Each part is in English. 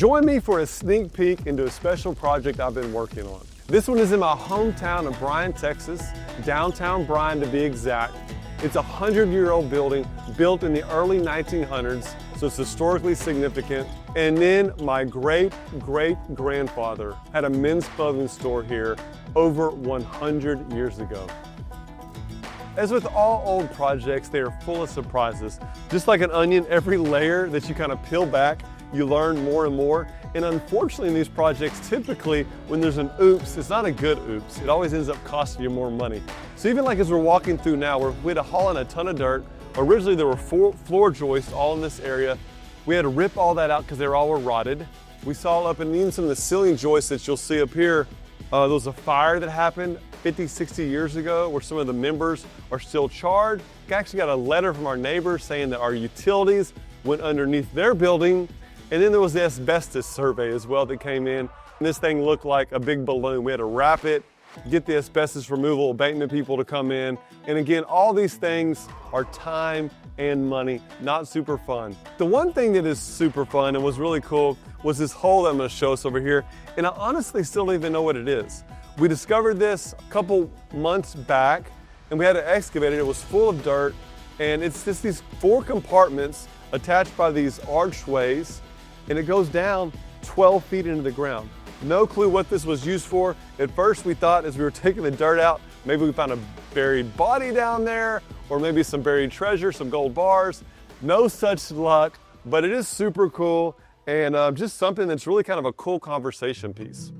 Join me for a sneak peek into a special project I've been working on. This one is in my hometown of Bryan, Texas, Downtown Bryan to be exact. It's a 100-year-old building built in the early 1900s, so it's historically significant. And then my great-great-grandfather had a men's clothing store here over 100 years ago. As with all old projects, they are full of surprises. Just like an onion, every layer that you kind of peel back, you learn more and more. And unfortunately in these projects, typically when there's an oops, it's not a good oops. It always ends up costing you more money. So even like as we're walking through now, we had to haul in a ton of dirt. Originally there were 4 floor joists all in this area. We had to rip all that out because they all were rotted. We saw up and even some of the ceiling joists that you'll see up here. There was a fire that happened 50, 60 years ago where some of the members are still charred. We actually got a letter from our neighbors saying that our utilities went underneath their building. And then there was the asbestos survey as well that came in. And this thing looked like a big balloon. We had to wrap it, get the asbestos removal abatement people to come in. And again, all these things are time and money, not super fun. The one thing that is super fun and was really cool was this hole that I'm gonna show us over here. And I honestly still don't even know what it is. We discovered this a couple months back and we had to excavate it. It was full of dirt and it's just these 4 compartments attached by these archways and it goes down 12 feet into the ground. No clue what this was used for. At first we thought as we were taking the dirt out, maybe we found a buried body down there or maybe some buried treasure, some gold bars. No such luck, but it is super cool and just something that's really kind of a cool conversation piece.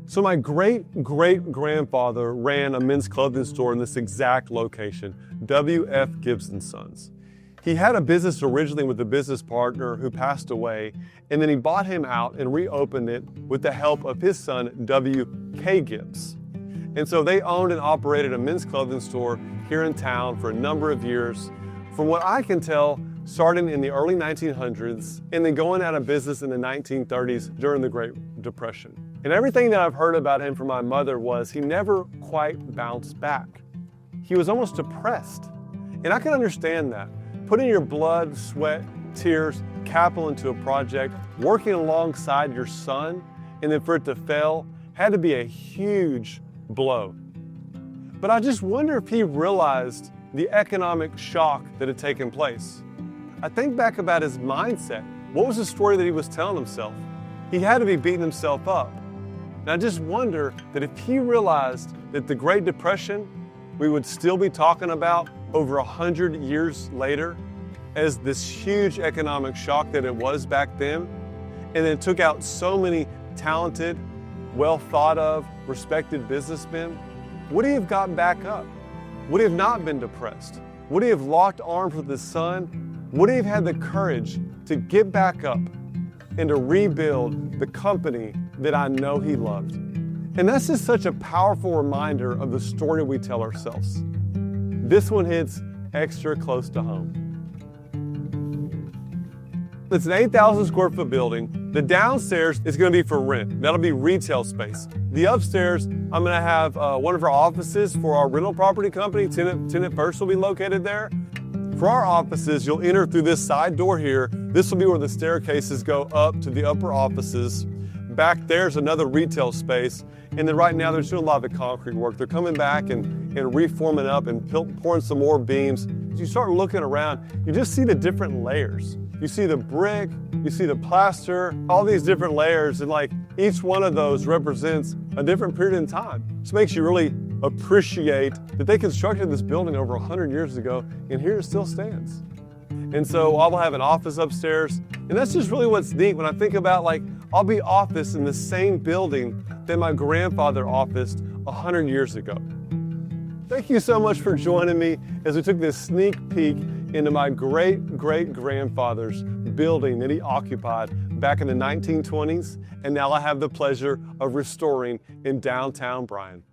So my great-great-grandfather ran a men's clothing store in this exact location, W.F. Gibson Sons. He had a business originally with a business partner who passed away, and then he bought him out and reopened it with the help of his son, W.K. Gibbs. And so they owned and operated a men's clothing store here in town for a number of years. From what I can tell, starting in the early 1900s and then going out of business in the 1930s during the Great Depression. And everything that I've heard about him from my mother was he never quite bounced back. He was almost depressed. And I can understand that. Putting your blood, sweat, tears, capital into a project, working alongside your son, and then for it to fail, had to be a huge blow. But I just wonder if he realized the economic shock that had taken place. I think back about his mindset. What was the story that he was telling himself? He had to be beating himself up. And I just wonder that if he realized that the Great Depression we would still be talking about over 100 years later as this huge economic shock that it was back then, and then took out so many talented, well thought of, respected businessmen, would he have gotten back up? Would he have not been depressed? Would he have locked arms with his son? Would he have had the courage to get back up and to rebuild the company that I know he loved? And that's just such a powerful reminder of the story we tell ourselves. This one hits extra close to home. It's an 8,000 square foot building. The downstairs is going to be for rent. That'll be retail space. The upstairs, I'm going to have one of our offices for our rental property company. Tenant First will be located there. For our offices, you'll enter through this side door here. This will be where the staircases go up to the upper offices. Back there's another retail space. And then right now they're doing a lot of the concrete work. They're coming back and reforming up and pouring some more beams. As you start looking around, you just see the different layers. You see the brick, you see the plaster, all these different layers, and like each one of those represents a different period in time. This makes you really appreciate that they constructed this building over 100 years ago, and here it still stands. And so I will have an office upstairs, and that's just really what's neat when I think about like, I'll be office in the same building that my grandfather officed 100 years ago. Thank you so much for joining me as we took this sneak peek into my great-great-grandfather's building that he occupied back in the 1920s, and now I have the pleasure of restoring in downtown Bryan.